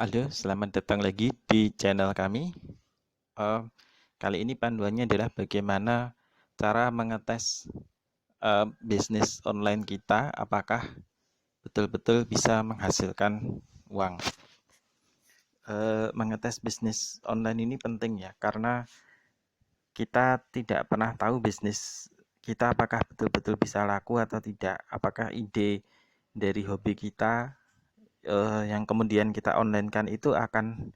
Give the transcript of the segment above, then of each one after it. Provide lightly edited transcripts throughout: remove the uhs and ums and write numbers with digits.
Halo, selamat datang lagi di channel kami. Eh, Kali ini panduannya adalah bagaimana cara mengetes bisnis online kita, apakah betul-betul bisa menghasilkan uang. Mengetes bisnis online ini penting ya, karena kita tidak pernah tahu bisnis kita apakah betul-betul bisa laku atau tidak. Apakah ide dari hobi kita yang kemudian kita online-kan itu akan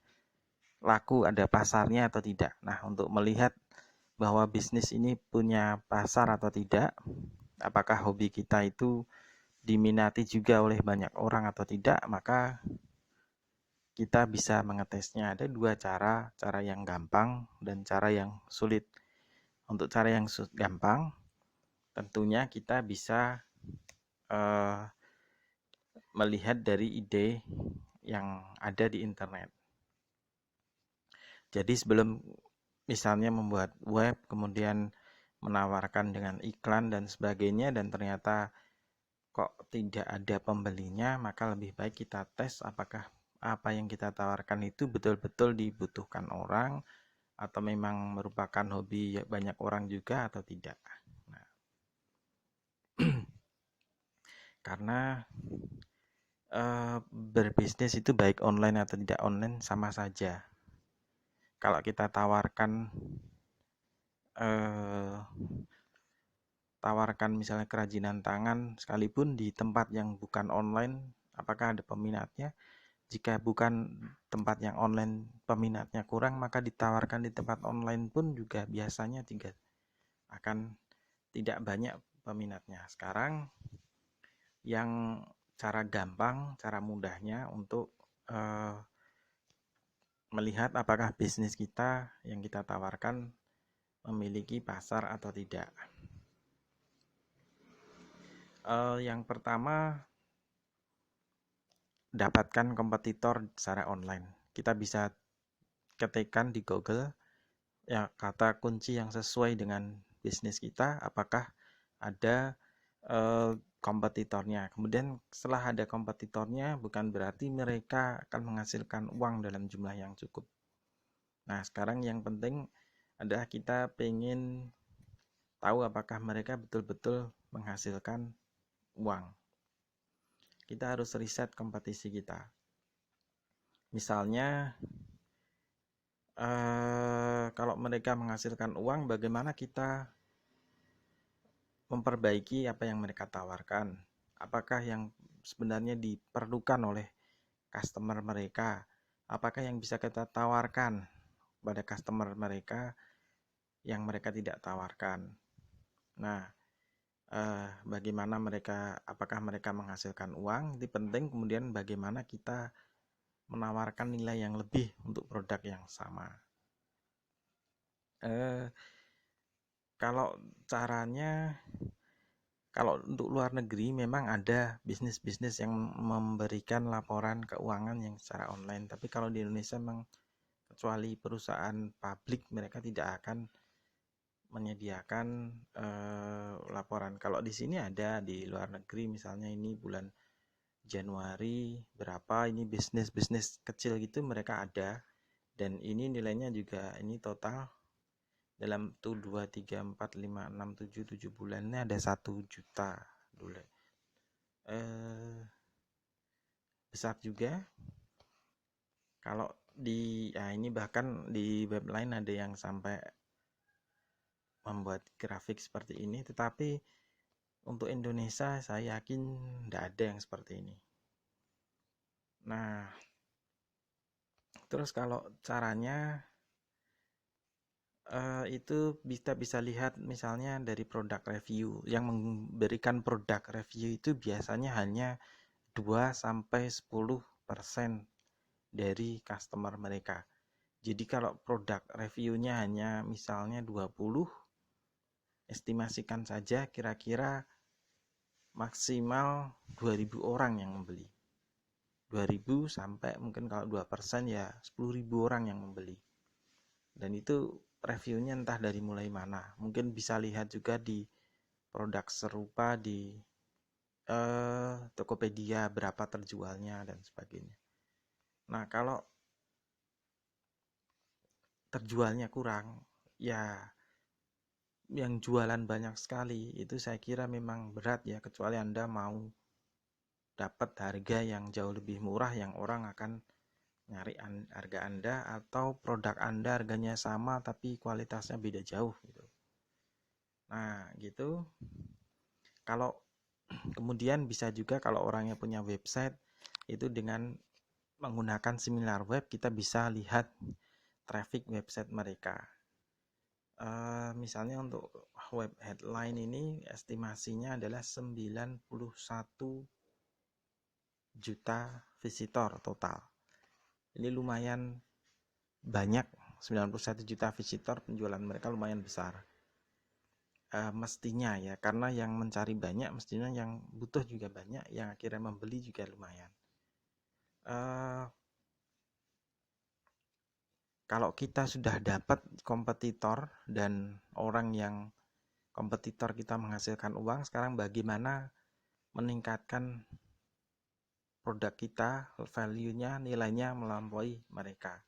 laku, ada pasarnya atau tidak. Nah, untuk melihat bahwa bisnis ini punya pasar atau tidak, apakah hobi kita itu diminati juga oleh banyak orang atau tidak, maka kita bisa mengetesnya. Ada dua cara, cara yang gampang dan cara yang sulit. Untuk cara yang gampang, tentunya kita bisa eh, melihat dari ide yang ada di internet. Jadi sebelum misalnya membuat web, kemudian menawarkan dengan iklan dan sebagainya, dan ternyata kok tidak ada pembelinya, maka lebih baik kita tes apakah apa yang kita tawarkan itu betul-betul dibutuhkan orang atau memang merupakan hobi banyak orang juga atau tidak. Nah, karena berbisnis itu baik online atau tidak online sama saja. Kalau kita eh, tawarkan misalnya kerajinan tangan sekalipun di tempat yang bukan online, apakah ada peminatnya? Jika bukan tempat yang online peminatnya kurang, maka ditawarkan di tempat online pun juga biasanya juga akan tidak banyak peminatnya. Sekarang yang cara gampang, cara mudahnya untuk eh, melihat apakah bisnis kita yang kita tawarkan memiliki pasar atau tidak. Yang pertama, dapatkan kompetitor secara online. Kita bisa ketikkan di Google ya kata kunci yang sesuai dengan bisnis kita, apakah ada kompetitornya. Kemudian setelah ada kompetitornya, bukan berarti mereka akan menghasilkan uang dalam jumlah yang cukup. Nah, sekarang yang penting adalah kita pengen tahu apakah mereka betul-betul menghasilkan uang. Kita harus riset kompetisi kita. Misalnya, kalau mereka menghasilkan uang, bagaimana kita memperbaiki apa yang mereka tawarkan? Apakah yang sebenarnya diperlukan oleh customer mereka? Apakah yang bisa kita tawarkan pada customer mereka yang mereka tidak tawarkan? Nah, bagaimana mereka, apakah mereka menghasilkan uang? Itu penting. Kemudian bagaimana kita menawarkan nilai yang lebih untuk produk yang sama. Kalau caranya, kalau untuk luar negeri memang ada bisnis-bisnis yang memberikan laporan keuangan yang secara online. Tapi kalau di Indonesia memang kecuali perusahaan publik mereka tidak akan menyediakan laporan. Kalau di sini ada, di luar negeri misalnya ini bulan Januari berapa, ini bisnis-bisnis kecil gitu mereka ada, dan ini nilainya juga ini total dalam tuh 2, 3, 4, 5, 6, 7, 7 bulannya ada 1 juta dolar. Besar juga. Kalau di ini bahkan di web lain ada yang sampai membuat grafik seperti ini, tetapi untuk Indonesia saya yakin tidak ada yang seperti ini. Nah, terus kalau caranya itu kita bisa lihat misalnya dari produk review. Yang memberikan produk review itu biasanya hanya 2-10% dari customer mereka. Jadi kalau produk reviewnya hanya misalnya 20, estimasikan saja kira-kira maksimal 2000 orang yang membeli. 2000 sampai mungkin kalau 2% ya 10.000 orang yang membeli. Dan itu reviewnya entah dari mulai mana. Mungkin bisa lihat juga di produk serupa di Tokopedia berapa terjualnya dan sebagainya. Nah, kalau terjualnya kurang, ya yang jualan banyak sekali itu saya kira memang berat ya, kecuali Anda mau dapat harga yang jauh lebih murah yang orang akan nyari harga Anda, atau produk Anda harganya sama tapi kualitasnya beda jauh gitu. Nah, gitu. Kalau kemudian bisa juga kalau orangnya punya website itu dengan menggunakan similar web kita bisa lihat traffic website mereka. Misalnya untuk web headline ini estimasinya adalah 91 juta visitor total. Ini lumayan banyak, 91 juta visitor, penjualan mereka lumayan besar. Mestinya ya, karena yang mencari banyak, mestinya yang butuh juga banyak, yang akhirnya membeli juga lumayan. Kalau kita sudah dapat kompetitor dan orang yang kompetitor kita menghasilkan uang, sekarang bagaimana meningkatkan produk kita, value-nya, nilainya melampaui mereka.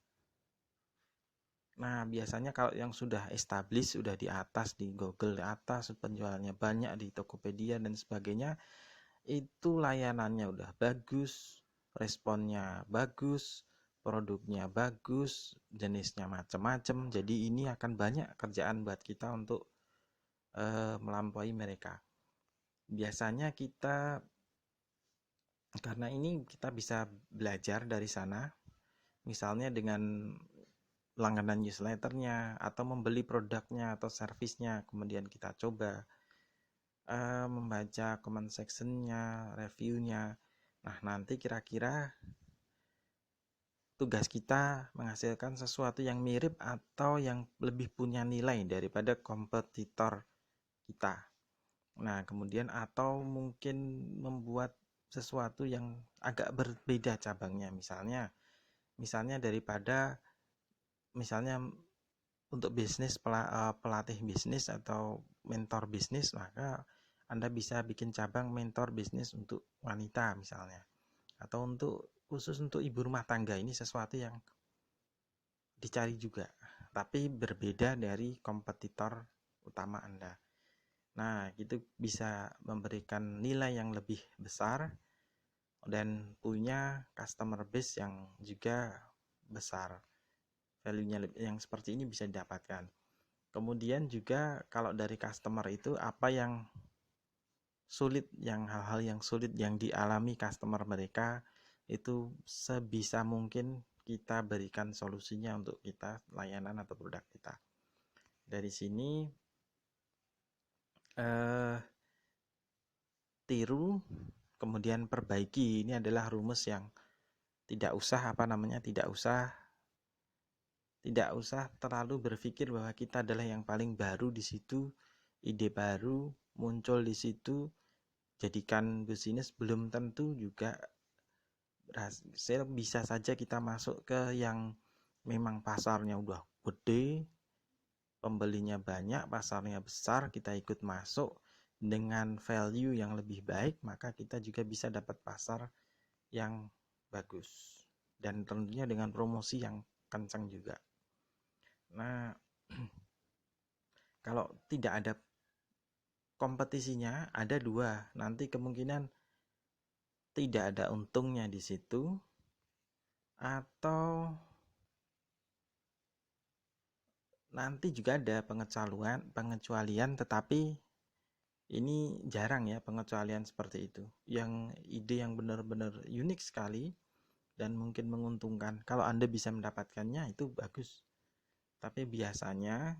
Nah, biasanya kalau yang sudah established, sudah di atas, di Google di atas, penjualannya banyak, di Tokopedia dan sebagainya, itu layanannya udah bagus, responnya bagus, produknya bagus, jenisnya macam-macam. Jadi ini akan banyak kerjaan buat kita untuk melampaui mereka. Biasanya kita, karena ini kita bisa belajar dari sana, misalnya dengan langganan newsletternya atau membeli produknya atau servisnya, kemudian kita coba membaca comment sectionnya, reviewnya. Nah, nanti kira-kira tugas kita menghasilkan sesuatu yang mirip atau yang lebih punya nilai daripada kompetitor kita. Nah, kemudian atau mungkin membuat sesuatu yang agak berbeda cabangnya, misalnya daripada misalnya untuk bisnis, pelatih bisnis atau mentor bisnis, maka Anda bisa bikin cabang mentor bisnis untuk wanita misalnya, atau untuk khusus untuk ibu rumah tangga. Ini sesuatu yang dicari juga, tapi berbeda dari kompetitor utama Anda. Nah, itu bisa memberikan nilai yang lebih besar dan punya customer base yang juga besar. Value-nya yang seperti ini bisa didapatkan. Kemudian juga kalau dari customer itu apa yang sulit, hal-hal yang sulit yang dialami customer mereka, itu sebisa mungkin kita berikan solusinya untuk kita, layanan atau produk kita. Dari sini tiru, kemudian perbaiki. Ini adalah rumus yang tidak usah terlalu berpikir bahwa kita adalah yang paling baru di situ, ide baru muncul di situ, jadikan bisnis. Belum tentu juga berhasil. Bisa saja kita masuk ke yang memang pasarnya udah gede, pembelinya banyak, pasarnya besar, kita ikut masuk dengan value yang lebih baik, maka kita juga bisa dapat pasar yang bagus dan tentunya dengan promosi yang kencang juga. Nah, kalau tidak ada kompetisinya, ada dua, nanti kemungkinan tidak ada untungnya di situ, atau nanti juga ada pengecualian, tetapi ini jarang ya pengecualian seperti itu. Yang ide yang benar-benar unik sekali dan mungkin menguntungkan, kalau Anda bisa mendapatkannya itu bagus. Tapi biasanya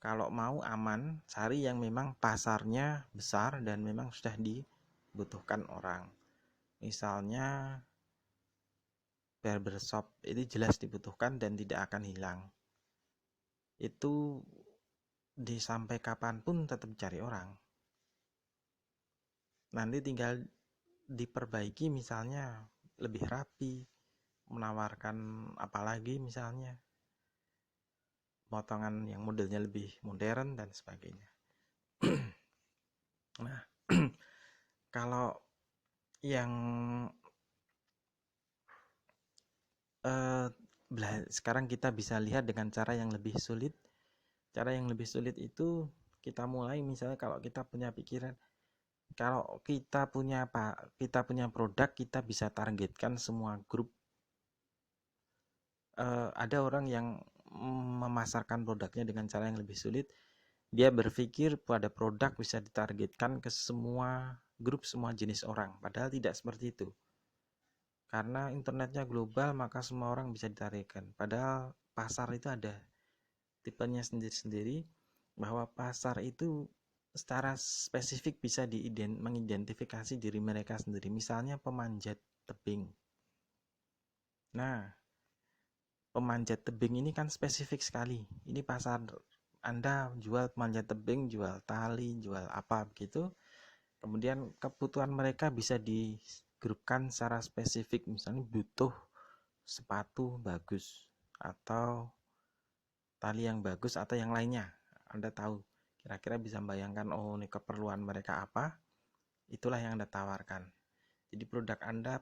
kalau mau aman, cari yang memang pasarnya besar dan memang sudah dibutuhkan orang. Misalnya barbershop, itu jelas dibutuhkan dan tidak akan hilang. Itu sampai kapanpun tetap cari orang. Nanti tinggal diperbaiki, misalnya lebih rapi, menawarkan apalagi misalnya potongan yang modelnya lebih modern dan sebagainya. Nah, kalau yang eh, sekarang kita bisa lihat dengan cara yang lebih sulit. Cara yang lebih sulit itu kita mulai misalnya kalau kita punya pikiran, kalau kita punya produk, kita bisa targetkan semua grup. Ada orang yang memasarkan produknya dengan cara yang lebih sulit. Dia berpikir pada produk bisa ditargetkan ke semua grup, semua jenis orang. Padahal tidak seperti itu. Karena internetnya global, maka semua orang bisa ditargetkan. Padahal pasar itu ada tipenya sendiri-sendiri, bahwa pasar itu secara spesifik bisa mengidentifikasi diri mereka sendiri. Misalnya pemanjat tebing. Nah, pemanjat tebing ini kan spesifik sekali. Ini pasar, Anda jual pemanjat tebing, jual tali, jual apa begitu. Kemudian kebutuhan mereka bisa digrupkan secara spesifik. Misalnya butuh sepatu bagus atau tali yang bagus atau yang lainnya. Anda tahu, kira-kira bisa membayangkan, oh ini keperluan mereka apa, itulah yang Anda tawarkan. Jadi produk Anda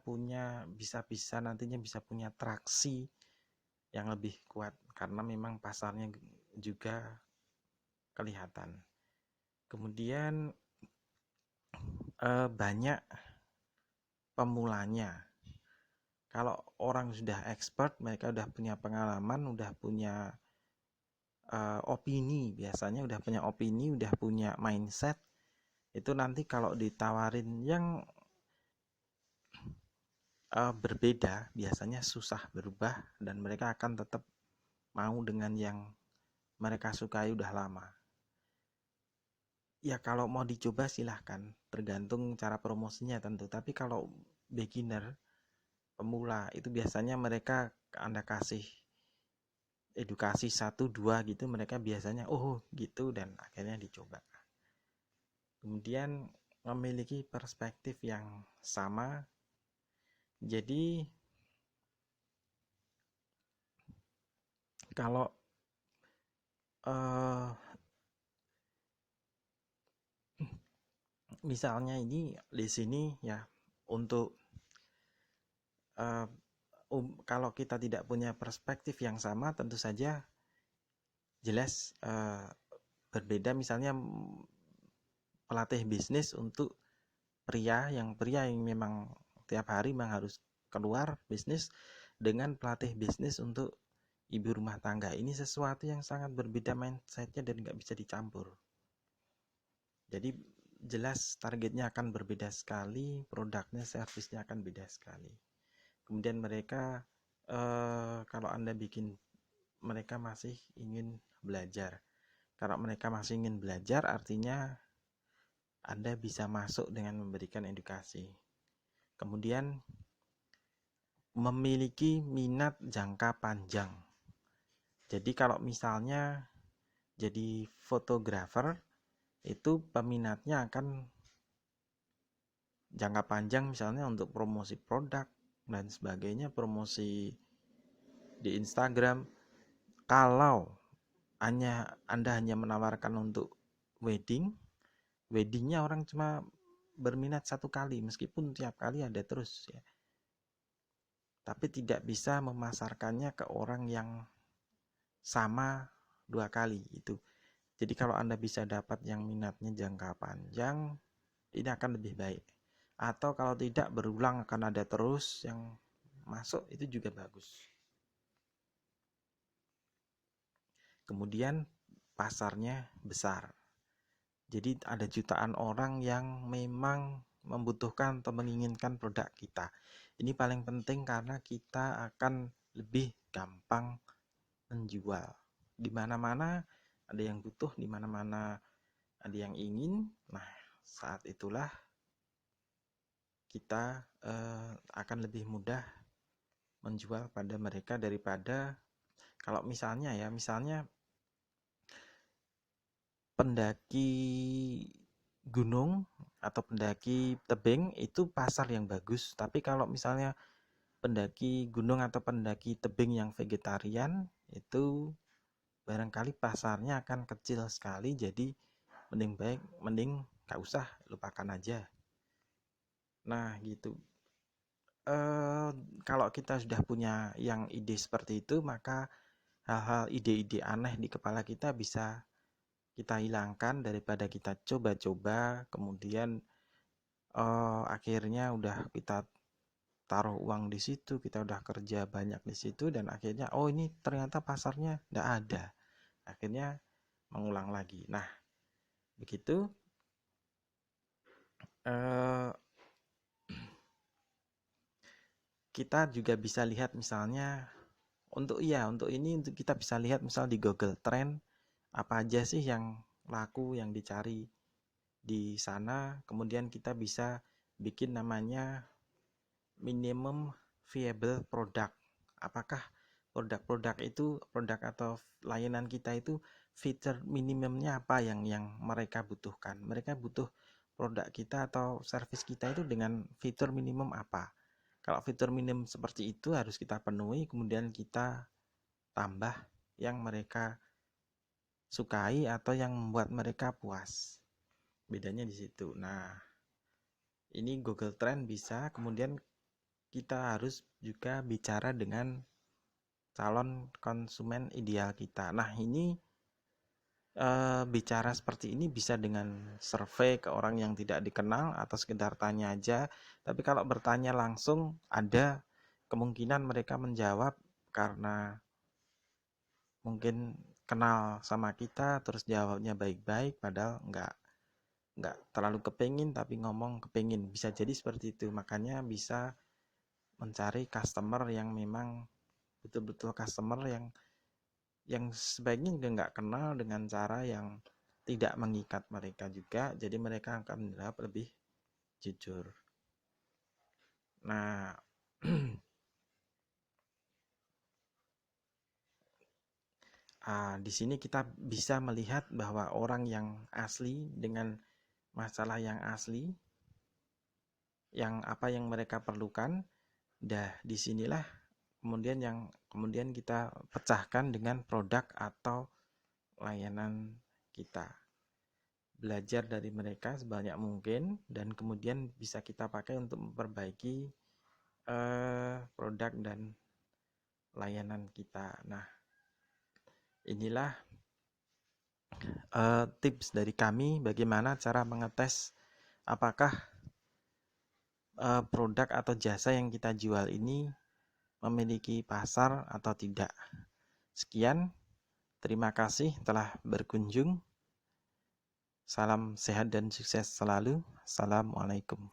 bisa nantinya bisa punya traksi yang lebih kuat karena memang pasarnya juga kelihatan. Kemudian banyak pemulanya. Kalau orang sudah expert, mereka udah punya pengalaman, udah punya opini, biasanya udah punya opini, udah punya mindset, itu nanti kalau ditawarin yang berbeda, biasanya susah berubah dan mereka akan tetap mau dengan yang mereka sukai udah lama. Ya kalau mau dicoba silahkan, tergantung cara promosinya tentu. Tapi kalau beginner, pemula, itu biasanya mereka Anda kasih edukasi 1-2 gitu, mereka biasanya oh gitu dan akhirnya dicoba. Kemudian memiliki perspektif yang sama. Jadi kalau misalnya ini di sini ya, untuk kalau kita tidak punya perspektif yang sama, tentu saja jelas berbeda. Misalnya pelatih bisnis untuk pria yang memang tiap hari memang harus keluar bisnis, dengan pelatih bisnis untuk ibu rumah tangga. Ini sesuatu yang sangat berbeda mindsetnya dan nggak bisa dicampur. Jadi jelas targetnya akan berbeda sekali, produknya, servisnya akan beda sekali. Kemudian mereka kalau Anda bikin, mereka masih ingin belajar. Kalau mereka masih ingin belajar, artinya Anda bisa masuk dengan memberikan edukasi. Kemudian memiliki minat jangka panjang. Jadi kalau misalnya jadi fotografer, itu peminatnya akan jangka panjang, misalnya untuk promosi produk dan sebagainya, promosi di Instagram. Kalau Anda hanya menawarkan untuk weddingnya orang cuma berminat satu kali, meskipun tiap kali ada terus ya, tapi tidak bisa memasarkannya ke orang yang sama 2 kali itu. Jadi kalau Anda bisa dapat yang minatnya jangka panjang, ini akan lebih baik. Atau kalau tidak, berulang akan ada terus yang masuk, itu juga bagus. Kemudian pasarnya besar. Jadi ada jutaan orang yang memang membutuhkan atau menginginkan produk kita. Ini paling penting karena kita akan lebih gampang menjual. Di mana-mana ada yang butuh, di mana-mana ada yang ingin. Nah, saat itulah kita akan lebih mudah menjual pada mereka daripada kalau misalnya pendaki gunung atau pendaki tebing itu pasar yang bagus. Tapi kalau misalnya pendaki gunung atau pendaki tebing yang vegetarian, itu barangkali pasarnya akan kecil sekali. Jadi mending gak usah, lupakan aja. Nah gitu. kalau kita sudah punya yang ide seperti itu, maka hal-hal ide-ide aneh di kepala kita bisa kita hilangkan daripada kita coba-coba, kemudian akhirnya udah kita taruh uang di situ, kita udah kerja banyak di situ, dan akhirnya oh ini ternyata pasarnya nggak ada. Akhirnya mengulang lagi. Nah, begitu eh, kita juga bisa lihat misalnya untuk ini untuk kita bisa lihat misal di Google Trend apa aja sih yang laku yang dicari di sana, kemudian kita bisa bikin namanya minimum viable product. Apakah produk atau layanan kita itu fitur minimumnya apa yang mereka butuhkan? Mereka butuh produk kita atau service kita itu dengan fitur minimum apa? Kalau fitur minimum seperti itu harus kita penuhi, kemudian kita tambah yang mereka sukai atau yang membuat mereka puas. Bedanya di situ. Nah, ini Google Trend bisa, kemudian kita harus juga bicara dengan calon konsumen ideal kita. Nah, ini bicara seperti ini bisa dengan survei ke orang yang tidak dikenal atau sekedar tanya aja. Tapi kalau bertanya langsung, ada kemungkinan mereka menjawab karena mungkin kenal sama kita, terus jawabnya baik-baik, padahal nggak terlalu kepingin tapi ngomong kepingin. Bisa jadi seperti itu. Makanya bisa mencari customer yang memang betul-betul customer yang sebaiknya juga nggak kenal dengan cara yang tidak mengikat mereka juga, jadi mereka akan menjawab lebih jujur. Nah, di sini kita bisa melihat bahwa orang yang asli dengan masalah yang asli, yang apa yang mereka perlukan, disinilah kemudian kita pecahkan dengan produk atau layanan kita. Belajar dari mereka sebanyak mungkin dan kemudian bisa kita pakai untuk memperbaiki produk dan layanan kita. Nah, inilah tips dari kami bagaimana cara mengetes apakah produk atau jasa yang kita jual ini memiliki pasar atau tidak. Sekian, terima kasih telah berkunjung. Salam sehat dan sukses selalu. Assalamualaikum.